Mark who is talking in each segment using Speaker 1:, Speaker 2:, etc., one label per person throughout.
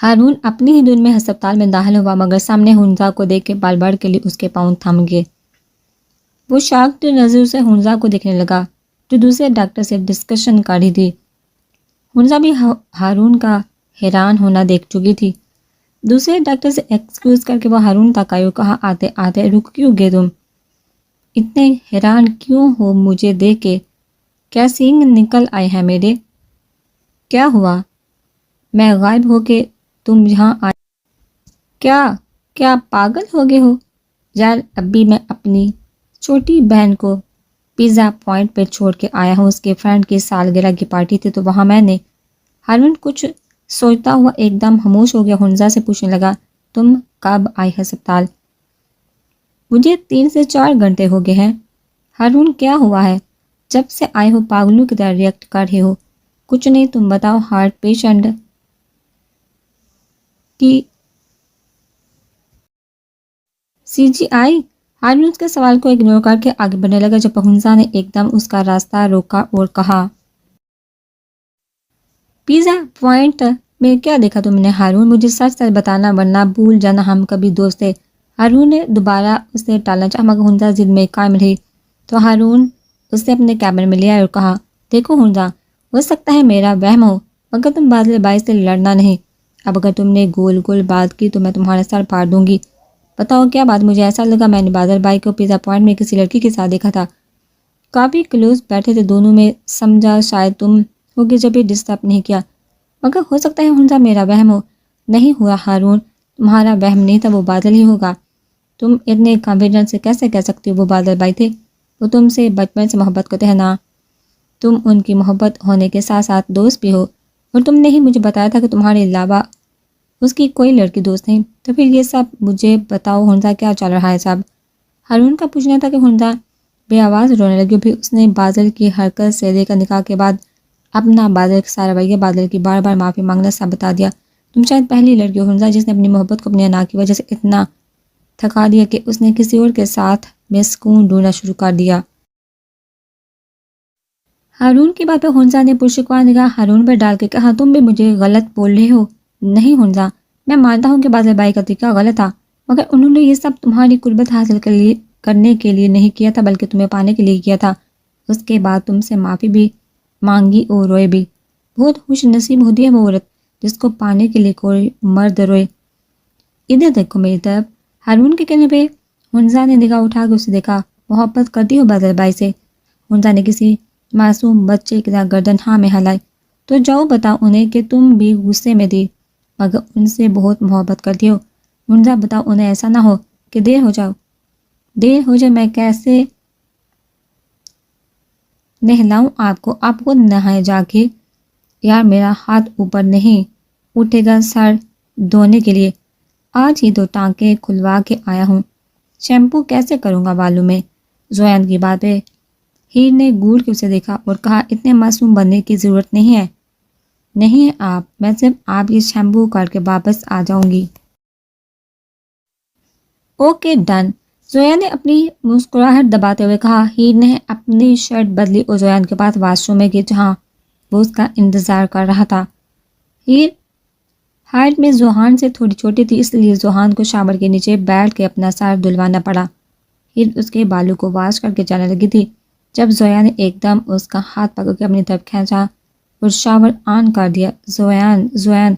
Speaker 1: ہارون اپنی ہی دن میں ہسپتال میں داخل ہوا، مگر سامنے ہنزا کو دیکھ کے پل بھر کے لیے اس کے پاؤں تھم گئے۔ وہ شاکڈ نظر سے ہنزا کو دیکھنے لگا جو دوسرے ڈاکٹر سے ڈسکشن کر رہی تھی۔ ہنزا بھی ہارون کا حیران ہونا دیکھ چکی تھی۔ دوسرے ڈاکٹر سے ایکسکیوز کر کے وہ ہارون تک آئی اور کہا، آتے آتے رک کیوں گئے تم؟ اتنے حیران کیوں ہو مجھے دیکھ کے؟ کیا سینگ نکل آئے ہیں میرے؟ کیا ہوا؟ میں غائب ہو کے تم یہاں آئے؟ کیا پاگل ہو گئے ہو؟ یار ابھی میں اپنی چھوٹی بہن کو پیزا پوائنٹ پہ چھوڑ کے آیا ہوں، اس کے فرینڈ کی سالگرہ کی پارٹی تھی تو وہاں میں نے۔ ہارون کچھ سوچتا ہوا ایک دم خاموش ہو گیا، ہنزا سے پوچھنے لگا، تم کب آئی ہسپتال؟ مجھے 3 سے 4 گھنٹے ہو گئے ہیں۔ ہارون کیا ہوا ہے؟ جب سے آئے ہو پاگلوں کی طرح ریئیکٹ کر رہے ہو۔ کچھ نہیں، تم بتاؤ۔ ہارٹ پیشنٹ کی سی جی آئی؟ ہارون اس کے سوال کو اگنور کر کے آگے بڑھنے لگا جب ہنزا نے ایک دم اس کا راستہ روکا اور کہا، پیزا پوائنٹ میں کیا دیکھا تم نے؟ ہارون مجھے سچ سچ بتانا ورنہ بھول جانا ہم کبھی دوست تھے۔ ہارون نے دوبارہ اسے ٹالنا چاہا مگر ہنزا ضد میں قائم رہی تو ہارون اسے اپنے کیبن میں لے آیا اور کہا، دیکھو ہنزا، ہو سکتا ہے میرا وہم ہو مگر تم بادل بائی سے لڑنا نہیں۔ اب اگر تم نے گول گول بات کی تو میں تمہارا سر پھاڑ دوں گی۔ بتاؤ کیا بات؟ مجھے ایسا لگا میں نے بادل بائی کو پیزا پوائنٹ میں کسی لڑکی کے ساتھ دیکھا تھا۔ کافی کلوز بیٹھے تھے دونوں میں، سمجھا شاید تم ہوگی جب بھی ڈسٹرب نہیں کیا، مگر ہو سکتا ہے ہنزا میرا وہم ہو۔ نہیں ہوا ہارون، تمہارا وہم نہیں تھا، وہ بادل ہی ہوگا۔ تم اتنے کانفیڈنس سے کیسے کہہ سکتی ہو وہ بادل بائی تھے؟ وہ تم سے بچپن سے محبت کرتے ہیں نا، تم ان کی محبت ہونے کے ساتھ ساتھ دوست بھی ہو، اور تم نے ہی مجھے بتایا تھا کہ تمہارے علاوہ اس کی کوئی لڑکی دوست نہیں، تو پھر یہ سب مجھے بتاؤ ہنزا کیا چل رہا ہے سب؟ ہارون کا پوچھنا تھا کہ ہنزا بے آواز رونے لگی، پھر اس نے بادل کی حرکت سے لے کر نکاح کے بعد اپنا بادل کے سارا رویہ، بادل کی بار بار معافی مانگنا سب بتا دیا۔ تم شاید پہلی لڑکی ہو ہنزا جس نے اپنی محبت کو اپنی انا کی وجہ سے اتنا تھکا دیا کہ اس نے کسی اور کے ساتھ میں سکون ڈھونڈنا شروع کر دیا۔ ہارون کی بات پہ ہنزا نے پرشکوہ نگاہ ہارون پر ڈال کے کہا، تم بھی مجھے غلط بول رہے ہو۔ نہیں ہنزا، میں مانتا ہوں کہ بادل بائی کا طریقہ غلط تھا، مگر انہوں نے یہ سب تمہاری قربت حاصل کرنے کے لیے نہیں کیا تھا بلکہ تمہیں پانے کے لیے کیا تھا۔ اس کے بعد تم سے معافی بھی مانگی اور روئے بھی۔ بہت خوش نصیب ہوتی ہے وہ عورت جس کو پانے کے لیے کوئی مرد روئے۔ ادھر دیکھو میری طرف۔ ہارون کے کہنے پہ ہنزا نے نگاہ اٹھا کے اسے دیکھا، محبت کرتی ہو بادل بائی سے؟ ہنزا نے کسی معصوم بچے کی طرح گردن ہاں میں ہلائی، تو جاؤ بتاؤ انہیں کہ تم بھی غصے میں تھی مگر ان سے بہت محبت کرتی ہو۔ ہنزا بتاؤ انہیں، ایسا نہ ہو کہ دیر ہو جائے میں کیسے نہلاؤں آپ کو نہائے جا کے؟ یار میرا ہاتھ اوپر نہیں اٹھے گا سر دھونے کے لیے، آج ہی 2 ٹانکے کھلوا کے آیا ہوں، شیمپو کیسے کروں گا بالوں میں؟ زویان کی بات ہے۔ ہیر نے گھور کے اسے دیکھا اور کہا، اتنے معصوم بننے کی ضرورت نہیں ہے آپ، میں صرف آپ یہ شیمپو کر کے واپس آ جاؤں گی۔ اوکے ڈن، زویان نے اپنی مسکراہٹ دباتے ہوئے کہا۔ ہیر نے اپنی شرٹ بدلی اور زویان کے پاس واش روم میں گئی جہاں وہ اس کا انتظار کر رہا تھا۔ ہیر ہائٹ میں زوہان سے تھوڑی چھوٹی تھی، اس لیے زوہان کو شاور کے نیچے بیٹھ کے اپنا سر دھلوانا پڑا۔ ہیر اس کے بالوں کو واش کر کے جانے لگی تھی جب زویان نے ایک دم اس کا ہاتھ پکڑ کے اپنی طرف کھینچا اور شاور آن کر دیا۔ زویان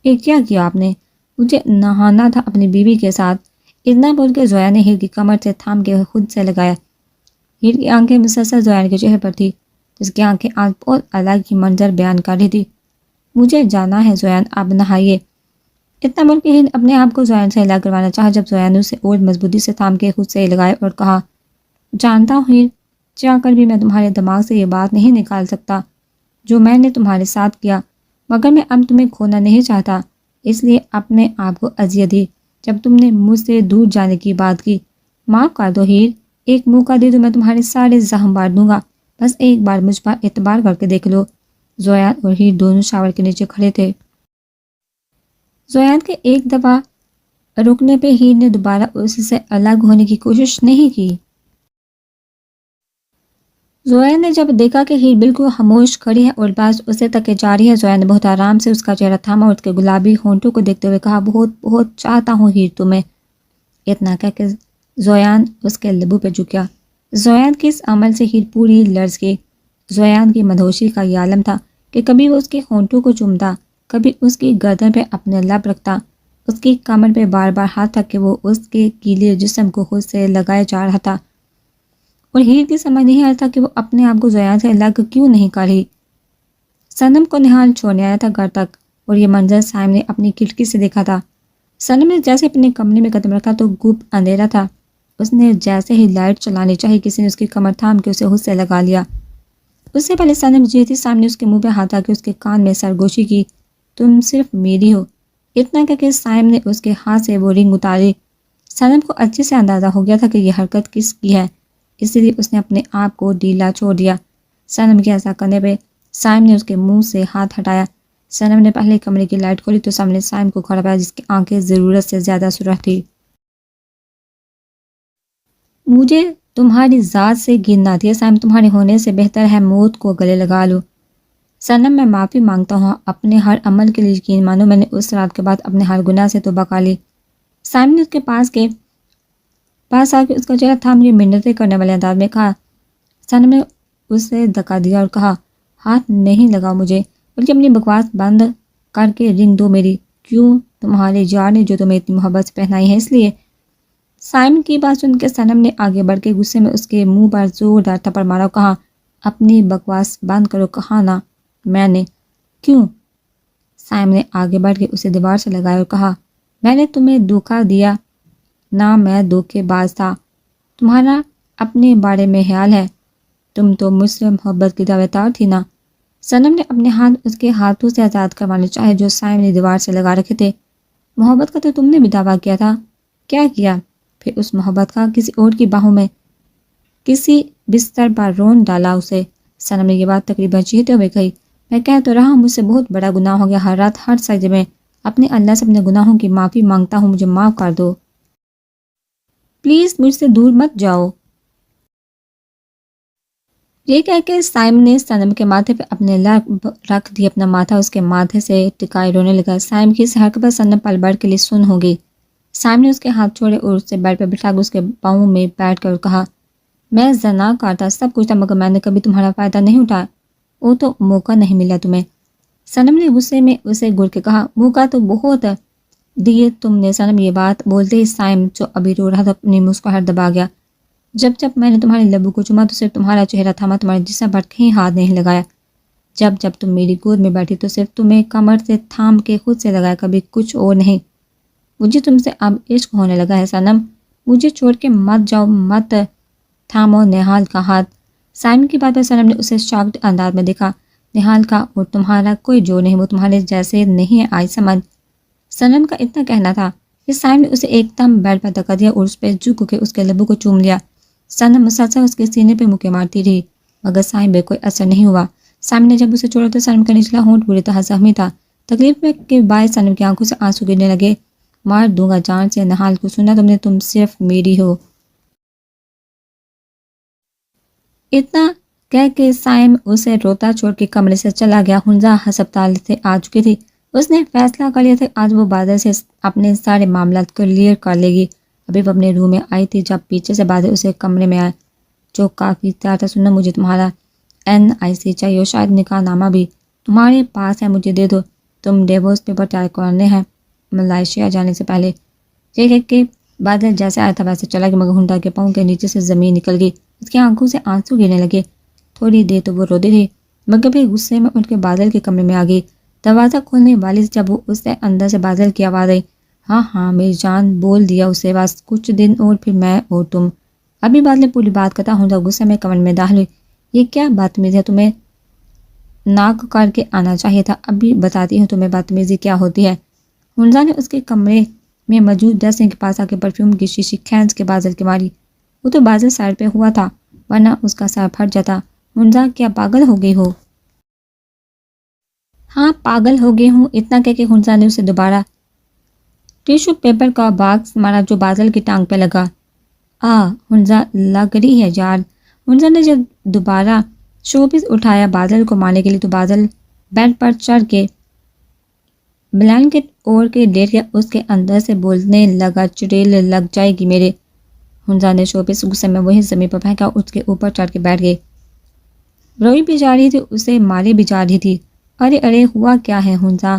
Speaker 1: یہ کیا کیا آپ نے؟ مجھے نہانا تھا اپنی بیوی کے ساتھ، اتنا بول کے زویان نے ہیر کی کمر سے تھام کے خود سے لگایا۔ ہیر کی آنکھیں مسلسل زویان کے چہرے پر تھی جس کی آنکھیں آج بہت الگ ہی منظر بیان کر رہی تھی۔ مجھے جانا ہے زویان، اب نہائیے۔ اتنا بول کے ہیر اپنے آپ کو زویان سے الگ کروانا چاہا جب زویان نے اسے اور مضبوطی سے تھام کے خود سے لگایا اور کہا، جانتا ہوں ہیر، چاہ کر بھی میں تمہارے دماغ سے یہ بات نہیں نکال سکتا جو میں نے تمہارے ساتھ کیا، مگر میں اب تمہیں کھونا نہیں چاہتا، اس لیے اپنے آپ کو اذیت دی جب تم نے مجھ سے دور جانے کی بات کی۔ معاف کر دو ہیر، ایک موقع دے دو، میں تمہارے سارے زخم بار دوں گا، بس ایک بار مجھ پر اعتبار کر کے دیکھ لو۔ زویان اور ہیر دونوں شاور کے نیچے کھڑے تھے۔ زویان کے ایک دفعہ رکنے پہ ہیر نے دوبارہ اس سے الگ ہونے کی کوشش نہیں کی۔ زویا نے جب دیکھا کہ ہیر بالکل خاموش کھڑی ہے اور بات اسے تک جا رہی ہے، زویا نے بہت آرام سے اس کا چہرہ تھاما اور اس کے گلابی ہونٹوں کو دیکھتے ہوئے کہا، بہت بہت چاہتا ہوں ہیر تمہیں۔ اتنا کہہ کے زویان اس کے لبوں پہ جھکیا۔ زویان کے اس عمل سے ہیر پوری لرز گئی۔ زویان کی مدہوشی کا یہ عالم تھا کہ کبھی وہ اس کے ہونٹوں کو چومتا، کبھی اس کی گردن پہ اپنے لب رکھتا، اس کی کمر پہ بار بار ہاتھ رکھ کے وہ اس کے گیلے جسم کو خود سے لگائے جا رہا تھا، اور ہیر کی سمجھ نہیں آ رہا تھا کہ وہ اپنے آپ کو زویان سے الگ کیوں نہیں کر رہی۔ صنم کو نہال چھوڑنے آیا تھا گھر تک، اور یہ منظر سائم نے اپنی کھڑکی سے دیکھا تھا۔ صنم نے جیسے اپنے کمرے میں قدم رکھا تو گپ اندھیرا تھا۔ اس نے جیسے ہی لائٹ چلانی چاہی، کسی نے اس کی کمر تھام کے اسے خود سے لگا لیا۔ اس سے پہلے صنم جیتی سامنے اس کے منہ پہ ہاتھ آ کے اس کے کان میں سرگوشی کی، تم صرف میری ہو۔ اتنا کہہ کے سائم نے اس کے ہاتھ سے وہ رنگ اتاری۔ صنم کو اچھے سے اندازہ ہو گیا تھا کہ یہ حرکت کس کی ہے، اسی لیے اس نے اپنے آپ کو ڈھیلا چھوڑ دیا۔ صنم کے ایسا کرنے پہ سائم نے اس کے منہ سے ہاتھ ہٹایا۔ صنم نے پہلے کمرے کی لائٹ کھولی تو سامنے سائم کو کھڑا پایا، جس کی آنکھیں ضرورت سے زیادہ سرخ تھی۔ مجھے تمہاری ذات سے گھن آتی ہے سائم، تمہارے ہونے سے بہتر ہے موت کو گلے لگا لو۔ صنم میں معافی مانگتا ہوں، اپنے ہر عمل کے لیے یقین مانو، میں نے اس رات کے بعد اپنے ہر گناہ سے توبہ کر لی۔ سائم نے اس کے پاس آ کے اس کا چہرہ تھام کے منتیں کرنے والے انداز میں کہا۔ صنم نے اسے دھکا دیا اور کہا، ہاتھ نہیں لگاؤ مجھے، بلکہ اپنی بکواس بند کر کے رنگ دو میری۔ کیوں؟ تمہارے یار نے جو تمہیں اتنی محبت سے پہنائی ہے اس لیے۔ سائم کی بات سن کے صنم نے آگے بڑھ کے غصے میں اس کے منہ پر زوردار تھپڑ مارا اور کہا، اپنی بکواس بند کرو، کہا نا میں نے۔ کیوں؟ سائم نے آگے بڑھ کے اسے دیوار سے لگایا اور کہا، میں نے تمہیں دھوکہ دیا نہ، میں دھوکے باز تھا۔ تمہارا اپنے بارے میں خیال ہے، تم تو مجھ سے محبت کی دعویدار تھی نا۔ صنم نے اپنے ہاتھ اس کے ہاتھوں سے آزاد کروانے چاہے جو سائم نے دیوار سے لگا رکھے تھے۔ محبت کا تو تم نے بھی دعویٰ کیا تھا۔ کیا کیا؟ پھر اس محبت کا کسی اور کی باہوں میں، کسی بستر پر رون ڈالا اسے۔ صنم نے یہ بات تقریباً چیختے ہوئے کہی، میں کہہ تو رہا ہوں مجھ سے بہت بڑا گناہ ہو گیا، ہر رات ہر سجدے میں اپنے اللہ سے اپنے گناہوں کی معافی مانگتا ہوں، مجھے معاف کر دو، پلیز مجھ سے دور مت جاؤ۔ یہ کہہ کے سائم نے صنم کے ماتھے پہ اپنے لب رکھ دی، اپنا ماتھا اس کے ماتھے سے ٹکائے رونے لگا۔ سائم کی اس حرکت پر صنم پل بھر کے لیے سن ہو گئی۔ سائم نے اس کے ہاتھ چھوڑے اور اسے بیڈ پہ بٹھا کے اس کے پاؤں میں بیٹھ کر کہا، میں زنا کرتا، سب کچھ تھا، مگر میں نے کبھی تمہارا فائدہ نہیں اٹھایا، وہ تو موقع نہیں ملا تمہیں۔ صنم نے غصے میں اسے گھور کے کہا، موقع تو بہت دیے تم نے۔ صنم یہ بات بولتے ہی سائم جو ابھی رو رہا تھا اپنی مسکراہٹ دبا گیا۔ جب جب میں نے تمہارے لبوں کو چوما تو صرف تمہارا چہرہ تھاما، تمہارے جسم پر کہیں ہاتھ نہیں لگایا۔ جب جب تم میری گود میں بیٹھی تو صرف تمہیں کمر سے تھام کے خود سے لگایا، کبھی کچھ اور نہیں۔ مجھے تم سے اب عشق ہونے لگا ہے صنم، مجھے چھوڑ کے مت جاؤ، مت تھامو نہال کا ہاتھ۔ سائم کی بات پر صنم نے اسے شاکڈ انداز میں دیکھا۔ نہال کا اور تمہارا کوئی جو نہیں، وہ تمہارے جیسے نہیں ہے، آئی سمجھ۔ صنم کا اتنا کہنا تھا کہ سائم نے اسے ایک دم بیڈ پر دھکا دیا اور اس پہ جھک کے اس کے لبوں کو چوم لیا۔ صنم مسلسل اس کے سینے پہ مکے مارتی رہی، مگر سائم پہ کوئی اثر نہیں ہوا۔ سائم نے جب اسے چھوڑا تو صنم کا نچلا ہونٹ بری طرح زخمی تھا۔ تکلیف کے باعث صنم کی آنکھوں سے آنسو گرنے لگے۔ مار دوں گا جان سے نہال کو، سنا تم نے، تم صرف میری ہو۔ اتنا کہہ کے سائم اسے روتا چھوڑ کے کمرے سے چلا گیا۔ حنزہ ہسپتال سے آ چکی تھی۔ اس نے فیصلہ کر لیا تھا آج وہ بادل سے اپنے سارے معاملات کلیئر کر لے گی۔ ابھی وہ اپنے روم میں آئی تھی جب پیچھے سے بادل اسے کمرے میں آئے، جو کافی تیار تھا۔ سننا، مجھے تمہارا NIC چاہیے اور شاید نکاح نامہ بھی تمہارے پاس ہے، مجھے دے دو، تم ڈیورس پیپر تیار کرنے ہیں ملائیشیا جانے سے پہلے۔ یہ کہہ کے بادل جیسے آیا تھا ویسے چلا گیا، مگر ہنڈا کے پاؤں کے نیچے سے زمین نکل گئی، اس کی آنکھوں سے آنسو گرنے لگے۔ تھوڑی دیر تو وہ روتی رہی، مگر پھر غصے میں اٹھ کے بادل کے کمرے میں آ گئی۔ دروازہ کھولنے والی سے جب وہ اس سے اندر سے بادل کی آواز آئی، ہاں ہاں میری جان، بول دیا اسے، بس کچھ دن اور پھر میں اور تم۔ ابھی بادل نے پوری بات کرتا ہنڈا غصے میں کمرے میں داخل ہوئی۔ یہ کیا بدتمیزی ہے، تمہیں ناک کر کے آنا چاہیے تھا، ابھی بتاتی ہوں تمہیں بدتمیزی کیا ہوتی ہے۔ ہنزا نے اس کے کمرے میں موجود ڈسٹنگ کے پاس آ کے پرفیوم کی شیشی کھینچ کے بادل کے ماری۔ وہ تو بادل سائڈ پہ ہوا تھا، ورنہ اس کا سر پھٹ جاتا۔ ہنزا، کیا پاگل ہو گئی ہو؟ ہاں پاگل ہو گئی ہوں، اتنا کہہ کے ہنزا نے اسے دوبارہ ٹیشو پیپر کا باکس مارا جو بادل کی ٹانگ پہ لگا۔ ہنزا، لگ رہی ہے یار، ہنزا نے جب دوبارہ شو پیس اٹھایا بادل کو مارنے کے لیے تو بادل بیڈ پر چڑھ کے بلینکٹ اوڑھ کے لیٹ گیا. اس کے اندر سے بولنے لگا چڑیل لگ جائے گی میرے. ہنزا نے شو پیس غصے میں وہی زمین پر پھینکا. اس کے اوپر چڑھ کے بیٹھ گئے. روئی بھی جا رہی تھی, اسے ماری بھی جا رہی تھی. ارے ارے ہوا کیا ہے ہنزا,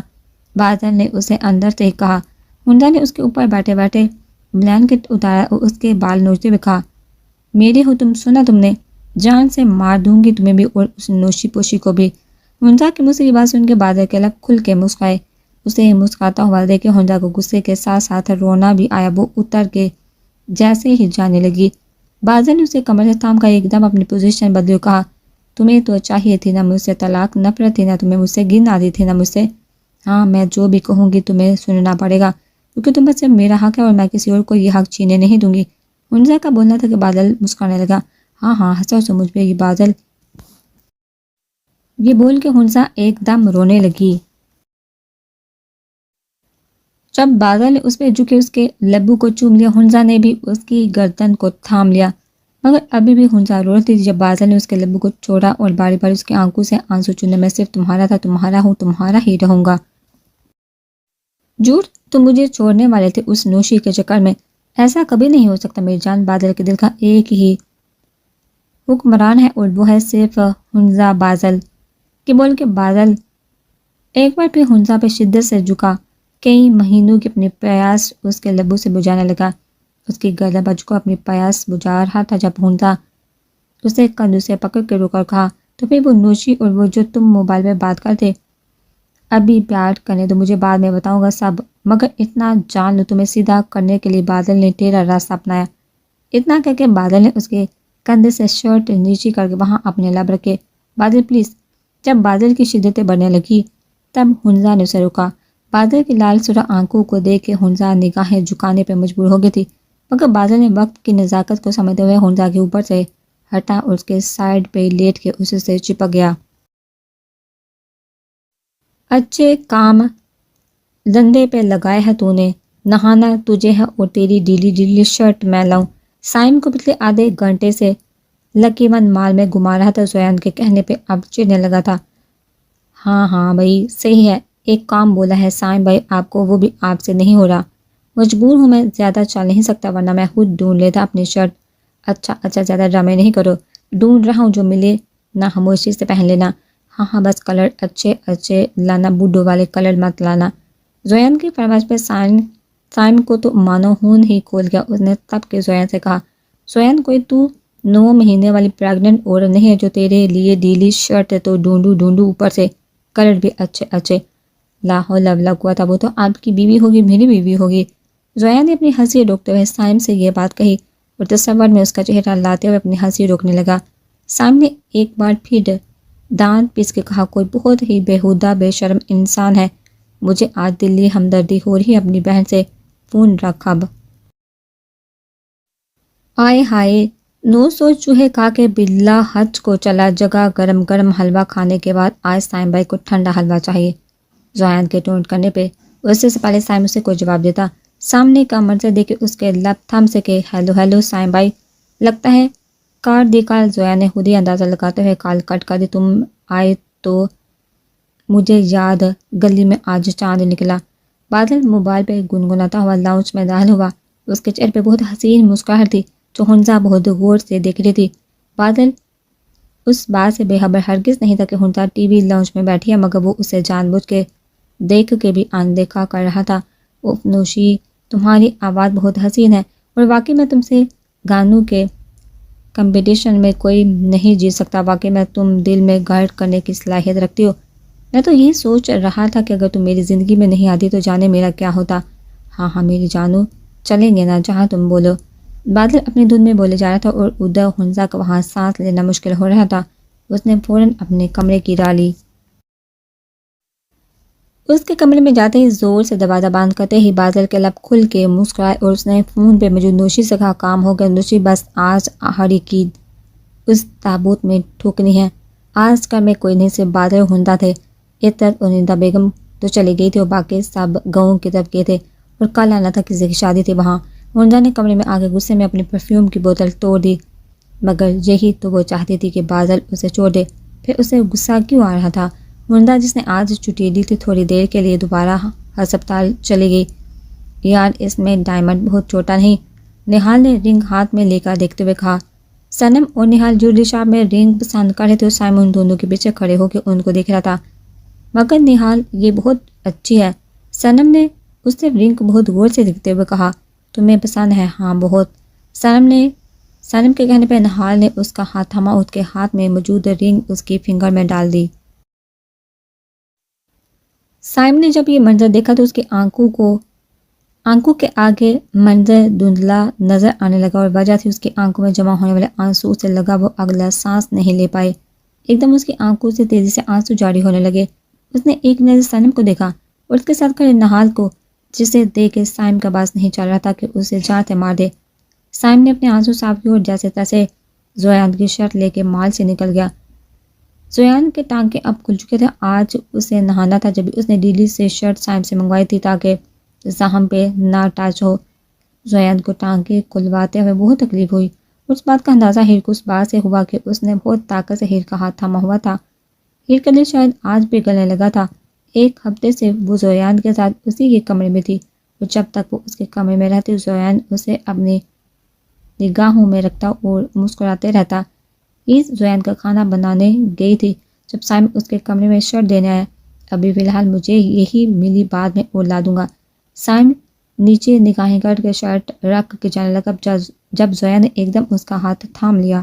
Speaker 1: بادل نے اسے اندر سے کہا. ہنزا نے اس کے اوپر بیٹھے بیٹھے بلینکٹ اتارا اور اس کے بال نوچتے ہوئے کہا, میری ہو تم, سنا تم نے, جان سے مار دوں گی تمہیں بھی اور اس نوشی پوشی کو بھی. ہنزا کے منہ سے یہ بات سن کے بادل کے لب کھل کے مسکرائے. اسے مسکراتا ہوا دیکھ کے ہنزا کو غصے کے ساتھ ساتھ رونا بھی آیا. وہ اتر کے جیسے ہی جانے لگی, بادل نے اسے کمر سے تھام کر ایک دم اپنی پوزیشن بدلی اور کہا, تمہیں تو چاہیے تھی نا مجھ سے طلاق, نفرت تھی نا تمہیں مجھ سے, گن آتی تھی نا مجھ سے. ہاں میں جو بھی کہوں گی تمہیں سننا پڑے گا, کیونکہ تم پر سے میرا حق ہے اور میں کسی اور کو یہ حق چھینے نہیں دوں گی. ہنزا کا بولنا تھا کہ بادل مسکرانے لگا. ہاں ہاں ہنسا سو مجھ پہ یہ بادل. یہ بول کے ہنزا ایک دم رونے لگی. جب بادل نے اس پہ جھکے اس کے لبو کو چوم لیا, ہنزا نے بھی اس کی گردن کو تھام لیا. مگر ابھی بھی ہنزا رو رہی تھی. جب بادل نے اس کے لبو کو چھوڑا اور باری باری اس کی آنکھوں سے آنسو چونے, میں صرف تمہارا تھا, تمہارا ہوں, تمہارا ہی رہوں گا. جھوٹ, تم مجھے چھوڑنے والے تھے اس نوشی کے چکر میں. ایسا کبھی نہیں ہو سکتا میری جان. بادل کے دل کا ایک ہی حکمران ہے اور وہ ہے صرف ہنزا بادل. کہ بول کے بادل ایک بار پھر ہنزا پہ شدت سے جھکا. کئی مہینوں کی اپنی پیاس اس کے لبوں سے بجھانے لگا. اس کی گردن بج کو اپنی پیاس بجھا رہا تھا جب ہنزا اسے کندھوں سے پکڑ کے روکا اور کہا, تو پھر وہ نوشی اور وہ جو تم موبائل پہ بات کرتے, ابھی پیار کرنے تو مجھے بعد میں بتاؤں گا سب, مگر اتنا جان لو تمہیں سیدھا کرنے کے لیے بادل نے تیرا راستہ اپنایا. اتنا کہہ کے بادل نے اس کے کندھے سے شرٹ نیچی کر کے وہاں اپنے لب رکھے. بادل پلیز. جب بادل کی شدتیں بڑھنے لگی تب ہنزا نے اسے روکا. بادل کی لال سرخ آنکھوں کو دیکھ کے ہنزا نگاہیں جھکانے پہ مجبور ہو گئی تھی, مگر بادل نے وقت کی نزاکت کو سمجھتے ہوئے ہنزا کے اوپر سے ہٹا اور اس کے سائڈ پہ لیٹ کے اسے سے چپک گیا. اچھے کام دندے پہ لگائے ہے تو نے, نہانا تجھے ہے اور تیری ڈیلی ڈیلی شرٹ میں لاؤں. سائم کو پچھلے آدھے گھنٹے سے لکی ون مال میں گھما رہا تھا. زویان کے کہنے پہ اب چڑھنے لگا تھا. ہاں ہاں بھائی صحیح ہے, ایک کام بولا ہے سائم بھائی آپ کو, وہ بھی آپ سے نہیں ہو رہا. مجبور ہوں, میں زیادہ چل نہیں سکتا ورنہ میں خود ڈھونڈ لیتا اپنی شرٹ. اچھا زیادہ ڈرامے نہیں کرو, ڈھونڈ رہا ہوں, جو ملے نہ خاموشی سے پہن لینا. ہاں بس کلر اچھے لانا, بوڈھوں والے کلر مت لانا. زویان کی فرمائش پہ سائم کو تو مانو خون ہی کھول گیا. اس نے تب کے زویان سے کہا, زویان کوئی تو 9 مہینے والی پریگننٹ عورت نہیں ہے جو تیرے لیے ڈیلی شرٹ ہے تو ڈھونڈوں اوپر سے کلر بھی اچھے. لا حول ولا قوت, وہ تو آپ کی بیوی ہوگی, میری بیوی ہوگی. زویان نے اپنی ہنسی روکتے ہوئے سائم سے یہ بات کہی اور تصور میں اس کا چہرہ لاتے ہوئے اپنی ہنسی روکنے لگا. سائم نے ایک بار پھر دانت پیس کے کہا, کوئی بہت ہی بےہودہ بے شرم انسان ہے. مجھے آج دلی ہمدردی ہو رہی ہے اپنی بہن سے, فون رکھ اب. آئے ہائے, 900 چوہے کھا کے بلا حج کو چلا. جگہ گرم حلوہ کھانے کے بعد آج سائم بھائی کو ٹھنڈا حلوہ چاہیے. زویان کے ٹونٹ کرنے پہ اس سے پہلے سائم اسے کوئی جواب دیتا, سامنے کا منظر دیکھ کے اس کے لب تھم سے کہ ہیلو سائم بھائی, لگتا ہے کار دی کال. زویان نے خود ہی اندازہ لگاتے ہوئے کال کٹ کر دی. تم آئے تو مجھے یاد, گلی میں آج چاند نکلا. بادل موبائل پہ گنگناتا ہوا لاؤنج میں داخل ہوا. اس کے چہرے پہ بہت حسین مسکراہٹ تھی جو ہنزا بہت غور سے دیکھ رہی تھی. بادل اس بات سے بے خبر ہرگز نہیں تھا کہ ہنزا ٹی وی لاؤنج میں بیٹھی ہے, مگر وہ اسے جان بوجھ کے دیکھ کے بھی اندیکھا کر رہا تھا. اوف نوشی, تمہاری آواز بہت حسین ہے اور واقعی میں تم سے گانوں کے کمپٹیشن میں کوئی نہیں جیت سکتا. واقعی میں تم دل میں گھر کرنے کی صلاحیت رکھتی ہو. میں تو یہی سوچ رہا تھا کہ اگر تم میری زندگی میں نہیں آتی تو جانے میرا کیا ہوتا. ہاں میری جانو, چلیں گے نا جہاں تم بولو. بادل اپنی دھن میں بولے جا رہا تھا اور ادھر ہنزا کا وہاں سانس لینا مشکل ہو رہا تھا. اس نے فوراً اپنے کمرے کی راہ لی. اس کے کمرے میں جاتے ہی زور سے دروازہ بند کرتے ہی بادل کے لب کھل کے مسکرائے اور اس نے فون پہ موجود نوشی سے کہا, کام ہو گیا نوشی, بس آج ہری کی اس تابوت میں ٹھوکنی ہے. آج کل میں کوئی نہیں, صرف بادل ہندا تھے. عطر اور نندا بیگم تو چلی گئی تھی اور باقی سب گاؤں کی طرف گئے تھے اور کل آنا تھا کسی کی شادی تھی وہاں. ہندا نے کمرے میں آگے غصے میں اپنی پرفیوم کی بوتل توڑ دی. مگر یہی تو وہ چاہتی تھی کہ بادل اسے چھوڑ دے. پھر اسے غصہ کیوں آ رہا تھا؟ مردہ جس نے آج چھٹی لی تھی تھوڑی دیر کے لیے دوبارہ ہسپتال چلی گئی. یار اس میں ڈائمنڈ بہت چھوٹا نہیں؟ نہال نے رنگ ہاتھ میں لے کر دیکھتے ہوئے کہا. صنم اور نہال جویلری شاپ میں رنگ پسند کر رہے تھے اور سائم ان دونوں کے پیچھے کھڑے ہو کے ان کو دیکھ رہا تھا. مگر نہال یہ بہت اچھی ہے. صنم نے اس سے رنگ کو بہت غور سے دیکھتے ہوئے کہا. تمہیں پسند ہے؟ ہاں بہت. صنم کے کہنے پہ نہال نے اس کا ہاتھ تھاما، اس کے ہاتھ میں موجود رنگ اس کی فنگر میں ڈال دی. سائم نے جب یہ منظر دیکھا تو اس کی آنکھوں کے آگے منظر دھندلا نظر آنے لگا اور وجہ تھی اس کی آنکھوں میں جمع ہونے والے آنسو. اسے لگا وہ اگلا سانس نہیں لے پائے. ایک دم اس کی آنکھوں سے تیزی سے آنسو جاری ہونے لگے. اس نے ایک نظر صنم کو دیکھا اور اس کے ساتھ کھڑے نہال کو، جسے دیکھ کے سائم کا باز نہیں چل رہا تھا کہ اسے جان سے مار دے. سائم نے اپنے آنسو صاف کیے اور جیسے تیسے زویان کی شرٹ لے کے مال سے نکل گیا. زویان کے ٹانکے اب کھل چکے تھے. آج اسے نہانا تھا. جب اس نے ڈیلی سے شرٹ سائم سے منگوائی تھی تاکہ زخم پہ نہ ٹچ ہو. زویان کو ٹانکے کھلواتے ہوئے بہت تکلیف ہوئی. اس بات کا اندازہ ہیر کو اس بات سے ہوا کہ اس نے بہت طاقت سے ہیر کا ہاتھ تھاما ہوا تھا. ہیر کا دل شاید آج بھی گلنے لگا تھا. ایک ہفتے سے وہ زویان کے ساتھ اسی کے کمرے میں تھی اور جب تک وہ اس کے کمرے میں رہتی زویان اسے اپنی نگاہوں میں رکھتا اور مسکراتے رہتا. عید زویان کا کھانا بنانے گئی تھی جب سائم اس کے کمرے میں شرٹ دینے آیا. ابھی فی الحال مجھے یہی ملی، بعد میں اور لا دوں گا. سائم نیچے نگاہیں کر کے شرٹ رکھ کے جانے لگا جب زویان نے ایک دم اس کا ہاتھ تھام لیا.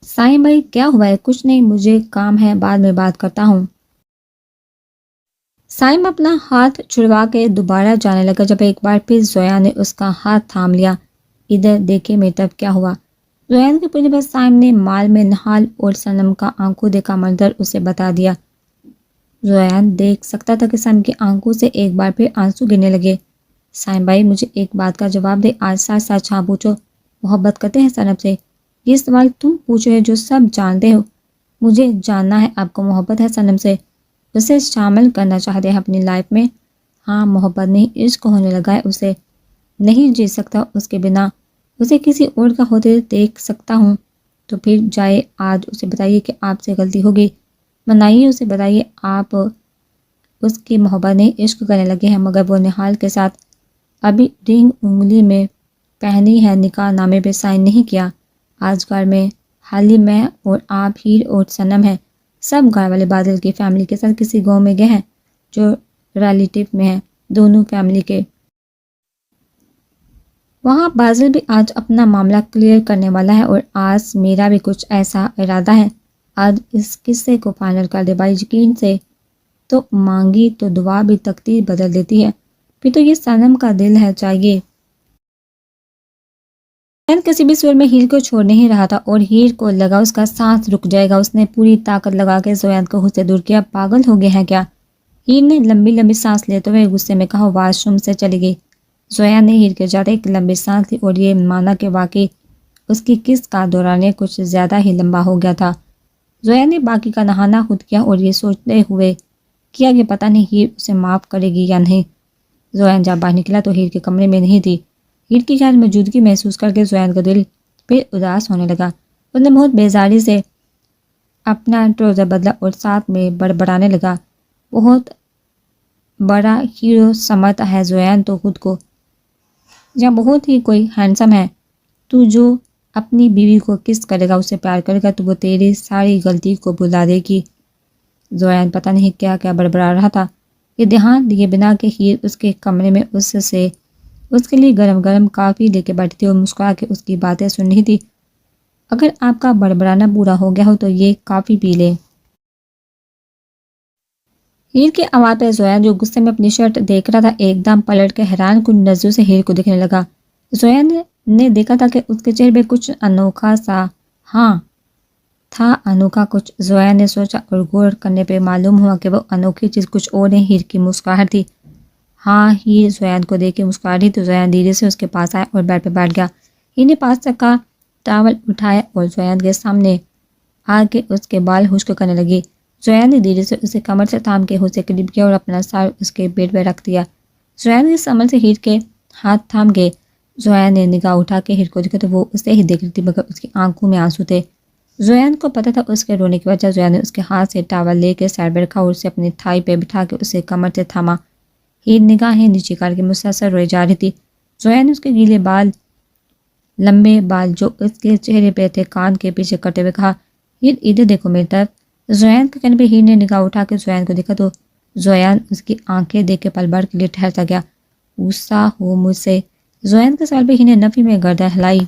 Speaker 1: سائم بھائی کیا ہوا ہے؟ کچھ نہیں، مجھے کام ہے، بعد میں بات کرتا ہوں. سائم اپنا ہاتھ چھڑوا کے دوبارہ جانے لگا جب ایک بار پھر زویان نے اس کا ہاتھ تھام لیا. ادھر دیکھے میری طرف، کیا ہوا؟ زویان کے پوچھنے پر سائم نے مال میں نہال اور صنم کا آنکھوں دیکھا منظر اسے بتا دیا. زویان دیکھ سکتا تھا کہ سائم کی آنکھوں سے ایک بار پھر آنسو گرنے لگے. سائم بھائی مجھے ایک بات کا جواب دے، آج سچ سچ ہاں پوچھو، محبت کرتے ہیں صنم سے؟ یہ سوال تم پوچھ رہے جو سب جانتے ہو. مجھے جاننا ہے آپ کو محبت ہے صنم سے، اسے شامل کرنا چاہتے ہیں اپنی لائف میں؟ ہاں محبت نہیں، عشق ہونے لگا ہے اسے. نہیں جی سکتا اس کے بنا، اسے کسی اور کا ہوتے دیکھ سکتا ہوں. تو پھر جائے آج اسے بتائیے کہ آپ سے غلطی ہوگی. منائیے اسے، بتائیے آپ اس کی محبت نہیں عشق کرنے لگے ہیں. مگر وہ نہال کے ساتھ ابھی رنگ انگلی میں پہنی ہے، نکاح نامے پہ سائن نہیں کیا. آج گھر میں حالی میں اور آپ ہیر اور صنم ہیں. سب گھر والے بادل کی فیملی کے ساتھ کسی گاؤں میں گئے ہیں جو ریلیٹیو میں ہیں دونوں فیملی کے. وہاں بازل بھی آج اپنا معاملہ کلیئر کرنے والا ہے اور آج میرا بھی کچھ ایسا ارادہ ہے. آج اس قصے کو فائنل کر دے بھائی. یقین سے تو مانگی تو دعا بھی تقدیر بدل دیتی ہے. پھر تو یہ صنم کا دل ہے چاہیے. کسی بھی صورت میں ہیر کو چھوڑ نہیں رہا تھا اور ہیر کو لگا اس کا سانس رک جائے گا. اس نے پوری طاقت لگا کے زویان کو خود سے دور کیا. پاگل ہو گئے ہیں کیا؟ ہیر نے لمبی لمبی سانس لیتے ہوئے غصے میں کہا. واش روم سے چلی گئی. زویان نے ہیر کے جاتے ایک لمبی سانس لی اور یہ مانا کہ واقعی اس کی کس کا دورانیہ کچھ زیادہ ہی لمبا ہو گیا تھا. زویان نے باقی کا نہانا خود کیا اور یہ سوچتے ہوئے کیا کہ پتہ نہیں ہیر اسے معاف کرے گی یا نہیں. زویان جب باہر نکلا تو ہیر کے کمرے میں نہیں تھی. ہیر کی غیر موجودگی محسوس کر کے زویان کا دل پھر اداس ہونے لگا. اس نے بہت بیزاری سے اپنا ٹروزر بدلا اور ساتھ میں بڑبڑانے لگا. بہت بڑا ہیرو سمجھتا ہے زویان تو خود کو، یا بہت ہی کوئی ہینڈسم ہے. تو جو اپنی بیوی کو کس کرے گا، اسے پیار کرے گا تو وہ تیری ساری غلطی کو بلا دے گی. زویان پتہ نہیں کیا کیا بڑبڑا رہا تھا. یہ دھیان دیے بنا کہ ہیر اس کے کمرے میں اس کے لیے گرم گرم کافی لے کے بیٹھی تھی اور مسکرا کے اس کی باتیں سن رہی تھی. اگر آپ کا بڑبڑانا پورا ہو گیا ہو تو یہ کافی پی لے. ہیر کی آواز پہ زویان جو غصے میں اپنی شرٹ دیکھ رہا تھا ایک دم پلٹ کے حیران کن نظروں سے ہیر کو دیکھنے لگا. زویان نے دیکھا تھا کہ اس کے چہرے پہ کچھ انوکھا سا تھا انوکھا کچھ. زویان نے سوچا اور غور کرنے پہ معلوم ہوا کہ وہ انوکھی چیز کچھ اور نہیں ہیر کی مسکراہٹ تھی. ہاں ہیر زویان کو دیکھ کے مسکرا رہی تو زویان دھیرے سے اس کے پاس آیا اور بیڈ پہ بیٹھ گیا. ہیر نے پاس تک کا ٹاول اٹھایا اور زویان کے سامنے آ کے اس کے بال خشک کرنے لگی. زویان نے دھیرے سے اسے کمر سے تھام کے اسے قریب کیا اور اپنا سر اس کے پیٹ پہ رکھ دیا. زویان کے کمر سے ہیر کے ہاتھ تھام گئے. زویان نے نگاہ اٹھا کے ہیر کو دیکھا تو وہ اسے ہی دیکھ رہی تھی، مگر اس کی آنکھوں میں آنسو تھے۔ زویان کو پتہ تھا اس کے رونے کی وجہ۔ زویان نے اس کے ہاتھ سے ٹاول لے کے سائڈ پہ رکھا اور اسے اپنی تھائی پہ بٹھا کے اسے کمر سے تھاما۔ ہیر نگاہیں نیچے کر کے مسلسل روئے جا رہی تھی۔ زویان نے اس کے گیلے بال، لمبے بال جو اس کے چہرے پہ تھے، کان کے پیچھے کرتے ہوئے کہا، ہیر ادھر دیکھو میری طرف۔ زویان کے کہنے پہ ہیر نے نگاہ اٹھا کے زویان کو دیکھا تو زویان اس کی آنکھیں دیکھ کے پل بھر کے لیے ٹھہرتا گیا۔ غصہ ہو مجھ سے؟ زویان کے سوال پہ ہیر نے نفی میں گردن ہلائی۔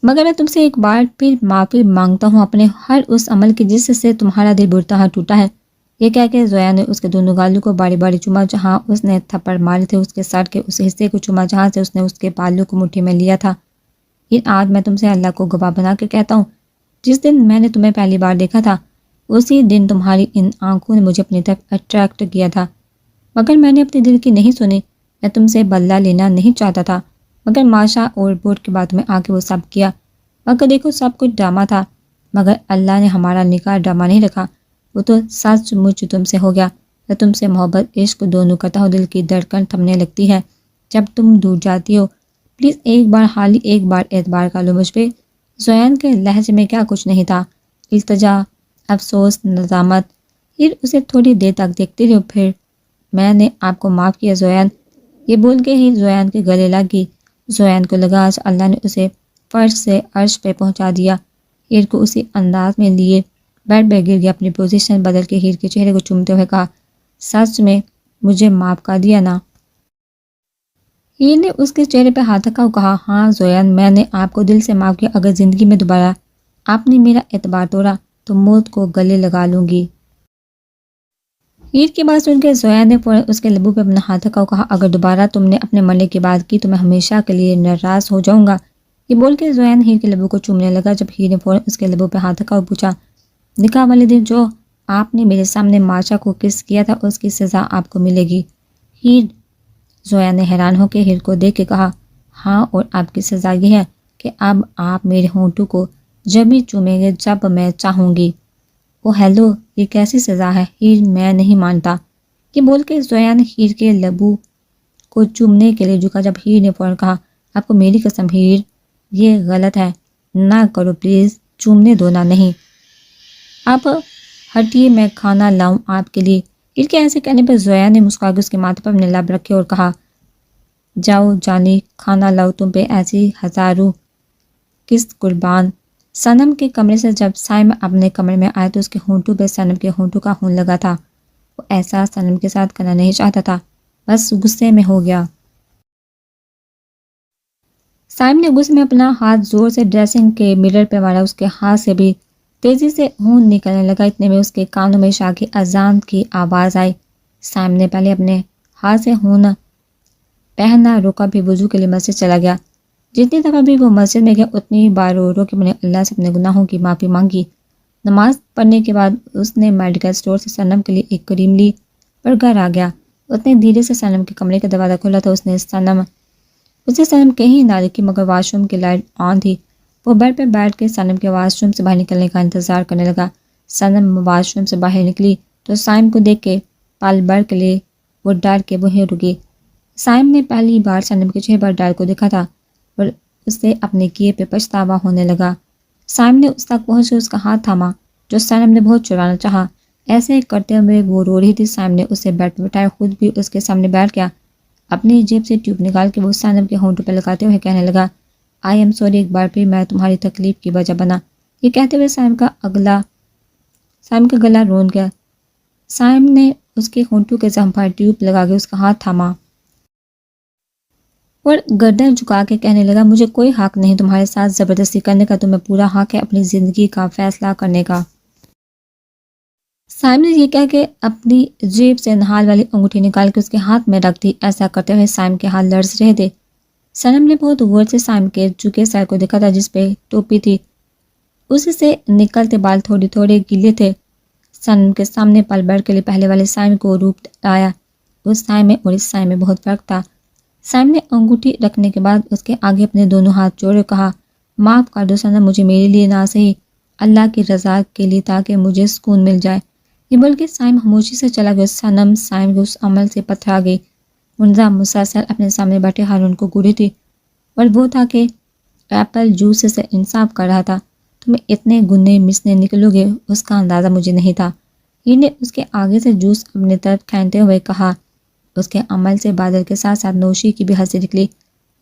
Speaker 1: مگر میں تم سے ایک بار پھر معافی مانگتا ہوں اپنے ہر اس عمل کی جس سے تمہارا دل برتا ٹوٹا ہے۔ یہ کہہ کے زویان نے اس کے دونوں گالوں کو باری باری چوما جہاں اس نے تھپڑ مارے تھے، اس کے سر کے اس حصے کو چوما جہاں سے اس نے اس کے بالوں کو مٹھی میں لیا تھا۔ یہ آج میں تم سے اللہ کو گواہ بنا کے کہتا ہوں، جس دن میں نے تمہیں پہلی بار دیکھا تھا اسی دن تمہاری ان آنکھوں نے مجھے اپنی طرف اٹریکٹ کیا تھا، مگر میں نے اپنے دل کی نہیں سنی۔ میں تم سے بدلہ لینا نہیں چاہتا تھا، مگر ماشا اور بوٹ کے بعد میں آ کے وہ سب کیا۔ مگر دیکھو سب کچھ ڈرامہ تھا، مگر اللہ نے ہمارا نکاح ڈرامہ نہیں رکھا، وہ تو سچ مچ تم سے ہو گیا۔ میں تم سے محبت عشق دونوں کرتا ہوں، دل کی دھڑکن تھمنے لگتی ہے جب تم دور جاتی ہو۔ پلیز ایک بار، حالی ایک بار اعتبار کر لو مجھ پہ۔ زویان کے لہجے میں کیا کچھ نہیں تھا، التجا، افسوس، ندامت۔ پھر اسے تھوڑی دیر تک دیکھتی رہی، پھر میں نے آپ کو معاف کیا زویان، یہ بول کے ہی زویان کے گلے لگی۔ زویان کو لگا آج اللہ نے اسے فرش سے عرش پہ پہنچا دیا۔ ہیر کو اسی انداز میں لیے بیڈ پہ گر گیا، اپنی پوزیشن بدل کے ہیر کے چہرے کو چومتے ہوئے کہا، سچ میں مجھے معاف کر دیا نا؟ ہیر نے اس کے چہرے پہ ہاتھ رکھا اور کہا، ہاں زویان، میں نے آپ کو دل سے معاف کیا۔ اگر زندگی میں دوبارہ آپ نے میرا اعتبار توڑا تو موت کو گلے لگا لوں گی۔ ہیر کی بات سن کے زویان نے فوراً اس کے لبوں پہ اپنا ہاتھ رکھا اور کہا، اگر دوبارہ تم نے اپنے مرنے کی بات کی تو میں ہمیشہ کے لیے ناراض ہو جاؤں گا۔ یہ بول کے زویان ہیر کے لبوں کو چومنے لگا، جب ہیر نے فوراً اس کے لبوں پہ ہاتھ رکھا اور پوچھا، نکاح والے دن جو آپ نے میرے سامنے ماشا کو کس کیا تھا اس کی سزا آپ کو ملے گی؟ ہیر، زویان نے حیران ہو کے ہیر کو دیکھ کے کہا، ہاں، اور آپ کی سزا یہ ہے کہ اب آپ میرے ہونٹوں کو جب بھی چومیں گے جب میں چاہوں گی۔ او ہیلو، یہ کیسی سزا ہے؟ ہیر، میں نہیں مانتا۔ یہ بول کے زویان ہیر کے لبوں کو چومنے کے لیے جھکا، جب ہیر نے فوراً کہا، آپ کو میری قسم ہیر، یہ غلط ہے، نہ کرو پلیز، چومنے دو نا۔ نہیں، آپ ہٹیے، میں کھانا لاؤں آپ کے لیے۔ ہیر کے ایسے کہنے پر زویان نے مسکرا کے اس کے ماتھے پر اپنے لب رکھے اور کہا، جاؤ جانی، کھانا لاؤ، تم پہ ایسی ہزاروں قسط قربان۔ صنم کے کمرے سے جب سائم اپنے کمرے میں آیا تو اس کے ہونٹوں پہ صنم کے ہونٹوں کا خون لگا تھا۔ وہ ایسا صنم کے ساتھ کرنا نہیں چاہتا تھا، بس غصے میں ہو گیا۔ سائم نے غصے میں اپنا ہاتھ زور سے ڈریسنگ کے مرر پہ مارا، اس کے ہاتھ سے بھی تیزی سے خون نکلنے لگا۔ اتنے میں اس کے کانوں میں عشاء کی اذان کی آواز آئی۔ سائم نے پہلے اپنے ہاتھ سے خون پہننا روکا، پھر وضو کے لیے مسجد چلا گیا۔ جتنی دفعہ بھی وہ مسجد میں گیا اتنی بار رو رو کے اپنے اللہ سے اپنے گناہوں کی معافی مانگی۔ نماز پڑھنے کے بعد اس نے میڈیکل سٹور سے صنم کے لیے ایک کریم لی اور گھر آ گیا۔ اس نے دھیرے سے صنم کے کمرے کا دروازہ کھولا تو اسے صنم کہیں نہ دکھی، مگر واش روم کی لائٹ آن تھی۔ وہ بیڈ پہ بیٹھ کے صنم کے واش روم سے باہر نکلنے کا انتظار کرنے لگا۔ صنم واش روم سے باہر نکلی تو سائم کو دیکھ کے پل بھر کے لیے وہ ڈر کے وہیں رکی۔ سائم نے پہلی بار صنم کے چہرے پر ڈر کو دیکھا تھا اور اسے اپنے کیے پہ پچھتاوا ہونے لگا۔ سائم نے اس تک پہنچ کے اس کا ہاتھ تھاما جو صنم نے بہت چرانا چاہا۔ ایسے کرتے ہوئے وہ رو رہی تھی۔ سائم نے اسے بیڈ پہ بٹھایا، خود بھی اس کے سامنے بیٹھ گیا۔ اپنی جیب سے ٹیوب نکال کے وہ صنم کے ہونٹوں پہ لگاتے ہوئے کہنے لگا، آئی ایم سوری، ایک بار پھر میں تمہاری تکلیف کی وجہ بنا۔ یہ کہتے ہوئے سائم کا گلا رون گیا۔ سائم نے اس کے ہونٹوں کے زخم پر ٹیوب لگا کے اس کا ہاتھ تھاما اور گردن جھکا کے کہنے لگا، مجھے کوئی حق نہیں تمہارے ساتھ زبردستی کرنے کا، تمہیں پورا حق ہے اپنی زندگی کا فیصلہ کرنے کا۔ سائم نے یہ کہہ کے اپنی جیب سے نہال والی انگوٹھی نکال کے اس کے ہاتھ میں رکھ دی۔ ایسا کرتے ہوئے سائم کے ہاتھ لرز رہے تھے۔ صنم نے بہت غور سے سائم کے جھکے سر کو دیکھا تھا جس پہ ٹوپی تھی، اس سے نکلتے بال تھوڑے تھوڑے گیلے تھے۔ صنم کے سامنے پل بھر کے لیے پہلے والے سائم کو روپ آیا۔ اس سائم میں اور اس سائم میں بہت فرق تھا۔ سائم نے انگوٹھی رکھنے کے بعد اس کے آگے اپنے دونوں ہاتھ جوڑے کہا، معاف کر دو صنم، مجھے میرے لیے نہ صحیح اللہ کی رضا کے لیے، تاکہ مجھے سکون مل جائے۔ یہ بول کے سائم خاموشی سے چلا گیا۔ صنم سائم کے اس عمل سے پتھرا گئی۔ منزا مسلسل اپنے سامنے بیٹھے ہارون کو گوری تھی اور وہ تھا کہ ایپل جوس سے انصاف کر رہا تھا. تمہیں اتنے گنے مسنے نکلو گے اس کا اندازہ مجھے نہیں تھا. ہیر نے اس کے آگے سے جوس اپنے طرف کھینچتے ہوئے کہا. اس کے عمل سے بادل کے ساتھ ساتھ نوشی کی بھی ہنسی نکلی.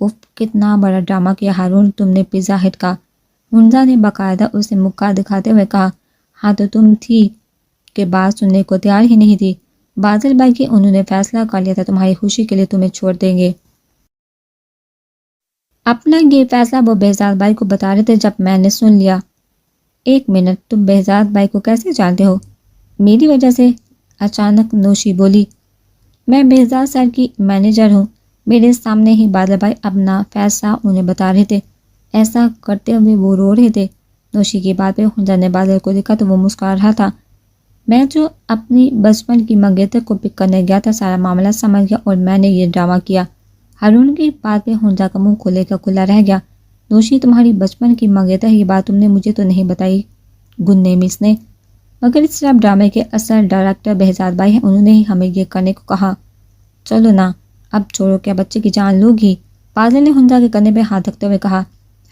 Speaker 1: اف کتنا بڑا ڈرامہ کیا ہارون تم نے پیزا ہٹ کا. منزا نے باقاعدہ اسے مکہ دکھاتے ہوئے کہا. ہاں تو تم تھی کہ بات سننے کو تیار ہی نہیں تھی. بادل بھائی کہ انہوں نے فیصلہ کر لیا تھا تمہاری خوشی کے لیے تمہیں چھوڑ دیں گے. اپنا یہ فیصلہ وہ بہزاد بھائی کو بتا رہے تھے جب میں نے سن لیا. ایک منٹ, تم بہزاد بھائی کو کیسے جانتے ہو؟ میری وجہ سے, اچانک نوشی بولی. میں بہزاد سر کی مینیجر ہوں. میرے سامنے ہی بادل بھائی اپنا فیصلہ انہیں بتا رہے تھے. ایسا کرتے ہوئے وہ رو رہے تھے. نوشی کی بات پہ خنجر نے بادل کو دیکھا تو وہ مسکرا رہا تھا. میں جو اپنی بچپن کی منگیتر کو پک کرنے گیا تھا سارا معاملہ سمجھ گیا اور میں نے یہ ڈرامہ کیا. ہارون کی بات پہ خنجر کا منہ کھلے کا کھلا رہ گیا. نوشی تمہاری بچپن کی منگیتر یہ بات تم نے مجھے تو نہیں بتائی گنے مس نے, مگر اس سب ڈرامے کے اصل ڈائریکٹر بہزاد بھائی ہیں. انہوں نے ہی ہمیں یہ کرنے کو کہا. چلو نا اب چھوڑو, کیا بچے کی جان لو گی؟ بادل نے خنجر کے کنے پہ ہاتھ رکھتے ہوئے کہا.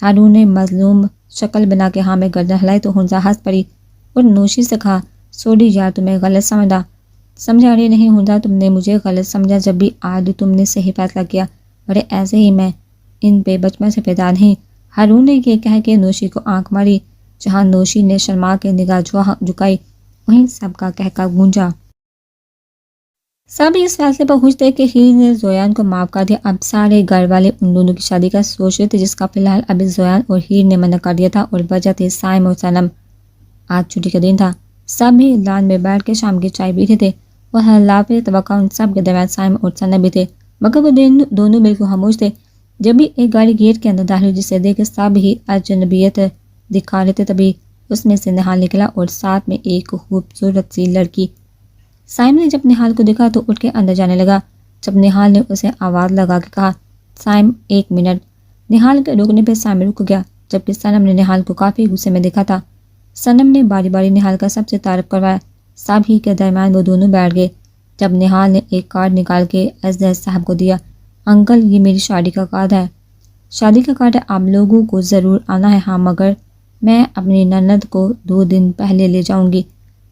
Speaker 1: ہارون نے مظلوم شکل بنا کے ہاں میں گردن ہلائی تو خنجر ہنس پڑی اور نوشی سے کہا. سوری یار تمہیں غلط سمجھا رہی نہیں خنجر, تم نے مجھے غلط سمجھا جب بھی آج تم نے صحیح فیصلہ کیا. بڑے ایسے ہی میں ان پہ بچپن سے پیدا نہیں. ہارون نے یہ کہہ کے نوشی کو آنکھ ماری. جہاں نوشی نے شرما کے نگاہ جھکائی وہیں سب کا کہکا گونجا. سب اس فیصلے پر خوش تھے کہ ہیر نے زویان کو معاف کر دیا. اب سارے گھر والے ان دونوں کی شادی کا سوچ رہے تھے جس کا فی الحال ابھی زویان اور ہیر نے منع کر دیا تھا اور وجہ تھی سائم اور صنم. آج چھٹی کا دن تھا. سب بھی لان میں بیٹھ کے شام کی چائے پیتے تھے اور حلافِ توقع ان سب کے درمیان سائم اور صنم بھی تھے, مگر وہ دونوں بالکل خاموش تھے. جب بھی ایک گاڑی گیٹ کے اندر داخل ہوئی جسے دیکھ کے سب ہی اجنبیت دکھا رہے تھے تبھی اس میں سے نہال نکلا اور ساتھ میں ایک خوبصورت سی لڑکی. سائم نے جب نہال کو دیکھا تو اٹھ کے اندر جانے لگا. جب نہال نے اسے آواز لگا کے کہا سائم ایک منٹ, نہال کے رکنے پہ سائم رک گیا جبکہ صنم نے نہال کو کافی غصے میں دیکھا تھا. صنم نے باری باری نہال کا سب سے تعارف کروایا. سب ہی کے درمیان وہ دونوں بیٹھ گئے. جب نہال نے ایک کارڈ نکال کے اصغر صاحب کو دیا. انکل یہ میری شادی کا کارڈ ہے. شادی کا کارڈ ہے, آپ لوگوں کو ضرور آنا ہے. ہاں مگر میں اپنی نند کو 2 دن پہلے لے جاؤں گی.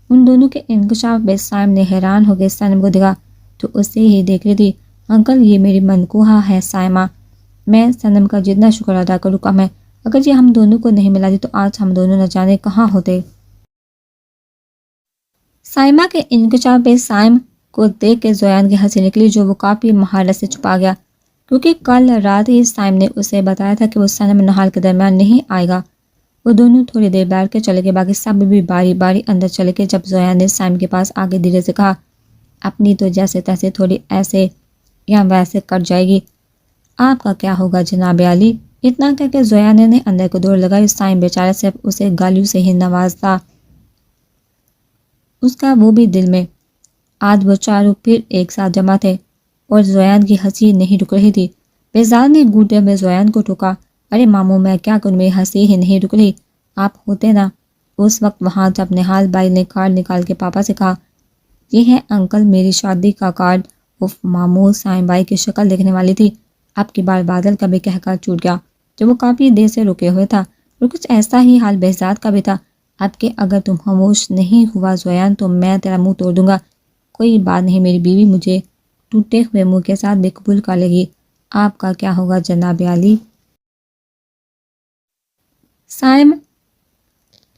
Speaker 1: ان دونوں کے انکشاف پہ سائم نے حیران ہو کے صنم کو دیکھا تو اسے ہی دیکھ رہی تھی. انکل یہ میری منقوہہ ہے سائمہ. میں صنم کا جتنا شکر ادا کروں کم ہے. اگر یہ ہم دونوں کو نہیں ملا دی تو آج ہم دونوں نہ جانے کہاں ہوتے. سائمہ کے انکشاف پہ سائم کو دیکھ کے زویان کی ہنسی نکلی جو وہ کافی مہارت سے چھپا گیا کیونکہ کل رات ہی سائم نے اسے بتایا تھا کہ وہ صنم نہال کے درمیان نہیں آئے گا. وہ دونوں تھوڑی دیر بیٹھ کے چلے گئے. باقی سب بھی باری باری اندر چلے گئے. جب زویان نے سائم کے پاس آگے دھیرے سے کہا اپنی تو جیسے تیسے تھوڑی ایسے یا ویسے کٹ جائے گی. آپ کا کیا ہوگا جناب عالی. اتنا کہہ کے زویان نے اندر کو دوڑ لگائی. سائم بیچارہ صرف اسے گالیوں سے ہی نوازتا اس کا وہ بھی دل میں. آج وہ چاروں پھر ایک ساتھ جمع تھے اور زویان کی ہنسی نہیں رک رہی تھی. بہزاد نے گھوٹے میں زویان کو ٹوکا. ارے ماموں میں کیا کروں, میری ہنسی ہی نہیں رک رہی. آپ ہوتے نا اس وقت وہاں جب نہال بھائی نے کارڈ نکال کے پاپا سے کہا یہ ہے انکل میری شادی کا کارڈ. اف ماموں سائم بھائی کی شکل دیکھنے والی تھی. اب کی بار بادل کا بھی کہکا چھوٹ گیا جو وہ کافی دیر سے رکے ہوئے تھا اور کچھ ایسا ہی حال بہزاد کا بھی تھا. اب کہ اگر تم خاموش نہیں ہوا زویان تو میں تیرا منہ توڑ دوں گا. کوئی بات نہیں, میری بیوی مجھے ٹوٹے ہوئے منہ کے ساتھ بھی قبول کر لے گی. آپ کا کیا ہوگا جناب عالی. سائم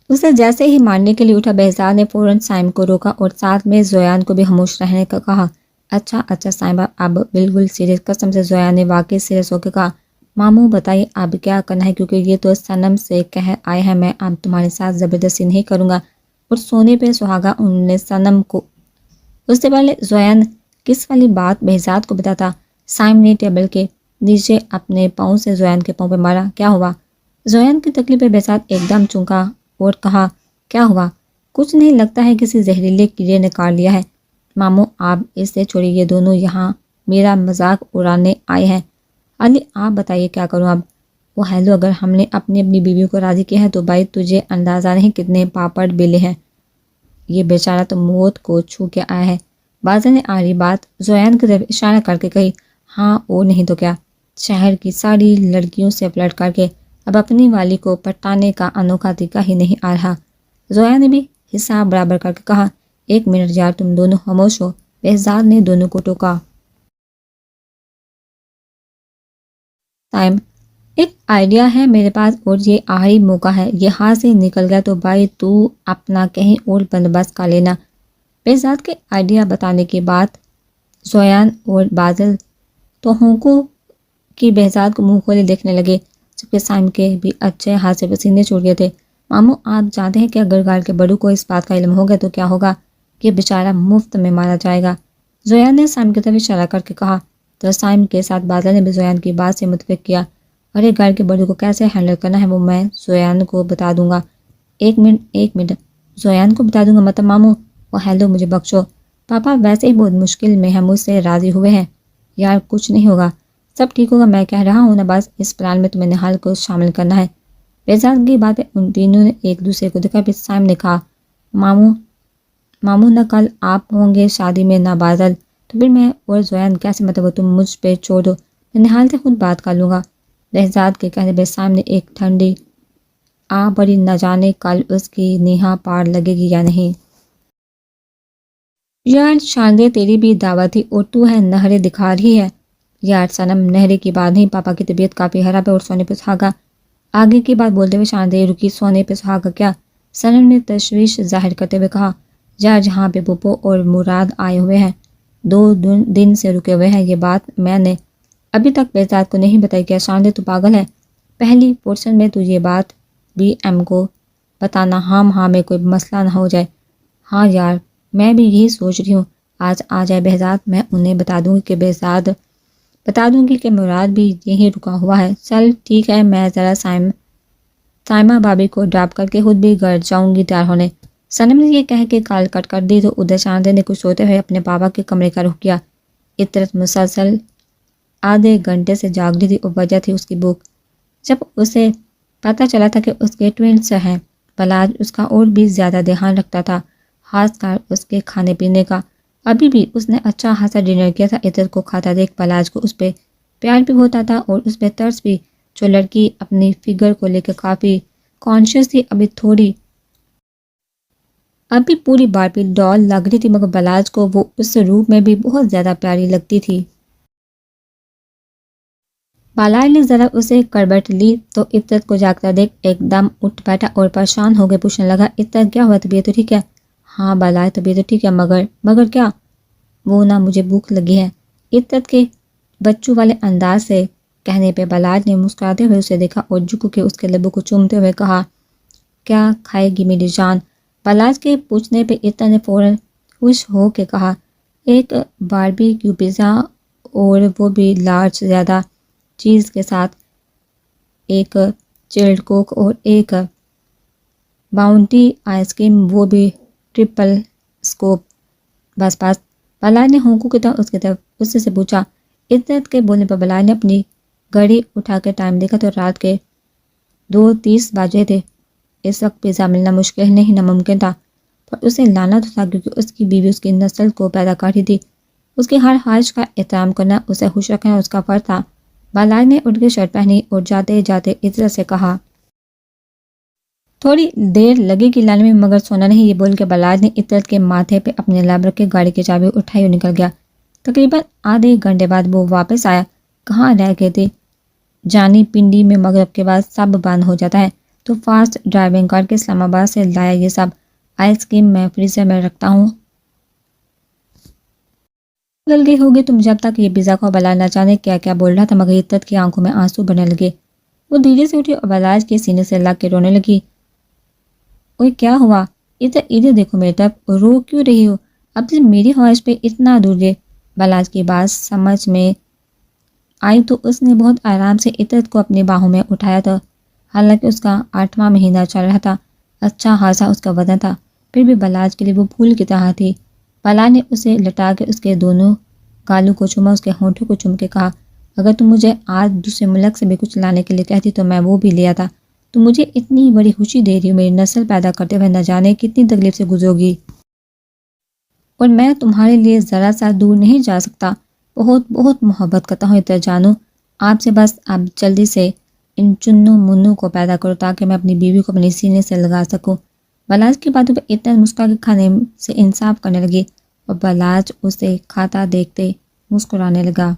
Speaker 1: اسے جیسے ہی مارنے کے لیے اٹھا بہزاد نے فوراً سائم کو روکا اور ساتھ میں زویان کو بھی خاموش رہنے کا کہا. اچھا سائم اب بالکل سیریس. قسم سے زویان نے واقعی سیریس ہو کے کہا ماموں بتائیے اب کیا کرنا ہے کیونکہ یہ تو صنم سے کہہ آئے ہیں. میں اب تمہارے ساتھ زبردستی نہیں کروں گا. اور سونے پہ سہاگا انہوں نے صنم کو. اس سے پہلے زویان کس والی بات بہزاد کو بتاتا. سائم نے ٹیبل کے نیچے اپنے پاؤں سے زویان کے پاؤں پہ مارا. کیا ہوا. زویان کی تکلیف پہ بہزاد ایک دم چونکا اور کہا کیا ہوا. کچھ نہیں, لگتا ہے کسی زہریلے کیڑے نے کاٹ لیا ہے. ماموں آپ اس سے چھوڑیے, یہ دونوں یہاں میرا مذاق اڑانے آئے ہیں. علی آپ بتائیے کیا کروں اب. وہ ہیلو, اگر ہم نے اپنی بیویوں کو راضی کیا ہے تو بھائی تجھے اندازہ نہیں کتنے پاپڑ بیلے ہیں. یہ بیچارہ تو موت کو چھو کے آیا ہے. بازل نے آخری بات زویان کی طرف اشارہ کر کے کہی، ہاں اور نہیں تو کیا، شہر کی ساری لڑکیوں سے فلرٹ کر کے اب اپنی والی کو پٹانے کا انوکھا طریقہ ہی نہیں آ رہا۔ زویا نے بھی حساب برابر کر کے کہا، ایک منٹ یار، تم دونوں خاموش ہو۔ بہزاد نے دونوں کو ٹوکا۔ ٹائم، ایک آئیڈیا ہے میرے پاس اور یہ آخری موقع ہے، یہ ہاتھ سے نکل گیا تو بھائی تو اپنا کہیں اور بندوبست کر لینا۔ بہزاد کے آئیڈیا بتانے کے بعد زویان اور بازل تو ہونکوں کی بہزاد کو منہ کھولے دیکھنے لگے، جبکہ سائم کے بھی اچھے ہاتھ سے پسینے چھوٹ گئے تھے۔ ماموں آپ جانتے ہیں کہ اگر گھر کے بڑوں کو اس بات کا علم ہو گیا تو کیا ہوگا؟ کہ بیچارہ مفت میں مارا جائے گا۔ زویان نے سائم کی طرف اشارہ کر کے کہا، تو سائم کے ساتھ بازل نے بھی زویان کی بات سے متفق کیا، اور ایک گھر کے بڑوں کو کیسے ہینڈل کرنا ہے وہ میں زویان کو بتا دوں گا۔ ایک منٹ، زویان کو بتا دوں گا مطلب ماموں؟ وہ ہیلو، مجھے بخشو، پاپا ویسے ہی بہت مشکل میں ہیں، مجھ سے راضی ہوئے ہیں۔ یار کچھ نہیں ہوگا، سب ٹھیک ہوگا، میں کہہ رہا ہوں نا، بس اس پلان میں تمہیں نہال کو شامل کرنا ہے۔ بہزاد کی بات پہ ان تینوں نے ایک دوسرے کو دیکھا، پھر سائم نے کہا، ماموں نہ کل آپ ہوں گے شادی میں نہ بازل، تو پھر میں اور زویان کیسے، مطلب تم مجھ پہ چھوڑ دو، میں نہال سے خود بات کر لوں گا۔ بہزاد کے کہنے پہ سائم نے ایک ٹھنڈی بڑی، نہ جانے کل اس کی نیہا پار لگے گی یا نہیں۔ یار شاندے، تیری بھی دعوت تھی اور تو ہے نہرے دکھا رہی ہے۔ یار صنم، نہرے کی بات نہیں، پاپا کی طبیعت کافی خراب ہے اور سونے پہ سہاگا۔ آگے کی بات بولتے ہوئے شاندے رکی، سونے پہ سہاگا کیا؟ صنم نے تشویش ظاہر کرتے ہوئے کہا، یار جہاں پہ پپو اور مراد آئے ہوئے ہیں، 2 دن سے رکے ہوئے ہیں، یہ بات میں نے ابھی تک بہزاد کو نہیں بتائی۔ کیا شاندے تو پاگل ہے؟ پہلی فرصت میں تو یہ بات بی ایم کو بتانا، ہاں میں کوئی مسئلہ نہ ہو جائے۔ ہاں یار میں بھی یہی سوچ رہی ہوں، آج آ جائے بہزاد، میں انہیں بتا دوں گی کہ مراد بھی یہیں رکا ہوا ہے۔ چل ٹھیک ہے، میں ذرا سائمہ بابی کو ڈراپ کر کے خود بھی گھر جاؤں گی تیار ہونے۔ صنم نے یہ کہہ کے کال کٹ کر دی تو ادھر شاندے نے کچھ سوتے ہوئے اپنے پاپا کے کمرے کا رخ کیا۔ عطرت مسلسل آدھے گھنٹے سے جاگ رہی تھی اور وجہ تھی اس کی بھوک۔ جب اسے پتہ چلا تھا کہ اس کے ٹوینس ہیں، بلاج اس کا اور بھی زیادہ دھیان رکھتا تھا، خاص کر اس کے کھانے پینے کا۔ ابھی بھی اس نے اچھا خاصا ڈنر کیا تھا۔ عطرت کو کھاتا دیکھ بلاج کو اس پہ پیار بھی ہوتا تھا اور اس پہ ترس بھی، جو لڑکی اپنی فگر کو لے کے کافی کانشیس تھی، ابھی پوری باربی ڈال لگ رہی تھی، مگر بلاج کو وہ اس روپ میں بھی بہت زیادہ پیاری لگتی تھی۔ بالاج نے ذرا اسے کربٹ لی تو عطرت کو جاگتا دیکھ ایک دم اٹھ بیٹھا اور پریشان ہو گئے پوچھنے لگا، عطرت کیا ہوا، طبیعت تو ٹھیک ہے؟ ہاں بالاج طبیعت تو ٹھیک ہے، مگر کیا؟ وہ نہ مجھے بھوک لگی ہے۔ عطرت کے بچوں والے انداز سے کہنے پہ بالاج نے مسکراتے ہوئے اسے دیکھا اور جھک کے اس کے لبوں کو چومتے ہوئے کہا، کیا کھائے گی میری جان؟ بالاج کے پوچھنے پہ عطرت نے فوراً خوش ہو کے کہا، ایک باربی کیو پیزا اور وہ بھی لارج زیادہ چیز کے ساتھ، ایک چلڈ کوک اور ایک باؤنٹی آئس کریم، وہ بھی ٹرپل سکوپ۔ بس بالاج نے ہونکوں کی طرح اس سے پوچھا۔ عطرت کے بولنے پر بالاج نے اپنی گھڑی اٹھا کے ٹائم دیکھا تو رات کے 2:30 بجے تھے۔ اس وقت پیزا ملنا مشکل نہیں ناممکن تھا، پر اسے لانا تو تھا کیونکہ اس کی بیوی اس کی نسل کو پیدا کر رہی تھی۔ اس کی ہر خواہش کا احترام کرنا، اسے خوش رکھنا اس کا فرض تھا۔ بالاج نے اٹھ کے شرٹ پہنی اور جاتے جاتے عطرت سے کہا، تھوڑی دیر لگے گی لانے میں مگر سونا نہیں۔ یہ بول کے بالاج نے عطرت کے ماتھے پہ اپنے لب رکھ کے گاڑی کی چابی اٹھائی اور نکل گیا۔ تقریباً آدھے گھنٹے بعد وہ واپس آیا۔ کہاں رہ گئے تھے؟ جانی پنڈی میں مغرب کے بعد سب بند ہو جاتا ہے، تو فاسٹ ڈرائیونگ کر کے اسلام آباد سے لایا یہ سب۔ آئس کریم میں فریزر میں رکھتا ہوں، بدل گئی ہوگی تم جب تک یہ پیزا کو بالاج نہ جانے کیا کیا بول رہا تھا، مگر عطرت کی آنکھوں میں آنسو بھرنے لگے۔ وہ دھیرے سے اٹھی اور بالاج کے سینے سے لگ کے رونے لگی۔ اوئے کیا ہوا؟ ادھر دیکھو میری طرف، رو کیوں رہی ہو؟ اب سے میری خواہش پہ اتنا دور گئے۔ بالاج کی بات سمجھ میں آئی تو اس نے بہت آرام سے عطرت کو اپنی باہوں میں اٹھایا تھا۔ حالانکہ اس کا 8واں مہینہ چل رہا تھا، اچھا خاصا اس کا وزن تھا، پھر بھی بالاج کے لیے وہ پھول کی طرح تھی۔ بالاج نے اسے لٹا کے اس کے دونوں گالوں کو چوما، اس کے ہونٹوں کو چوم کے کہا، اگر تم مجھے آج دوسرے ملک سے بھی کچھ لانے کے لیے کہتی تو میں وہ بھی لے آتا۔ تم مجھے اتنی بڑی خوشی دے رہی ہو، میری نسل پیدا کرتے ہوئے نہ جانے کتنی تکلیف سے گزرو گی۔ اور میں تمہارے لیے ذرا سا دور نہیں جا سکتا. بہت بہت محبت کرتا ہوں اتر جانو آپ سے. بس آپ جلدی سے ان چنو منو کو پیدا کرو تاکہ میں اپنی بیوی کو اپنے سینے سے لگا سکوں. بلاج کی باتوں پہ اتر مسکا کے کھانے سے انصاف کرنے لگی اور بلاج اسے کھاتا دیکھتے مسکرانے لگا.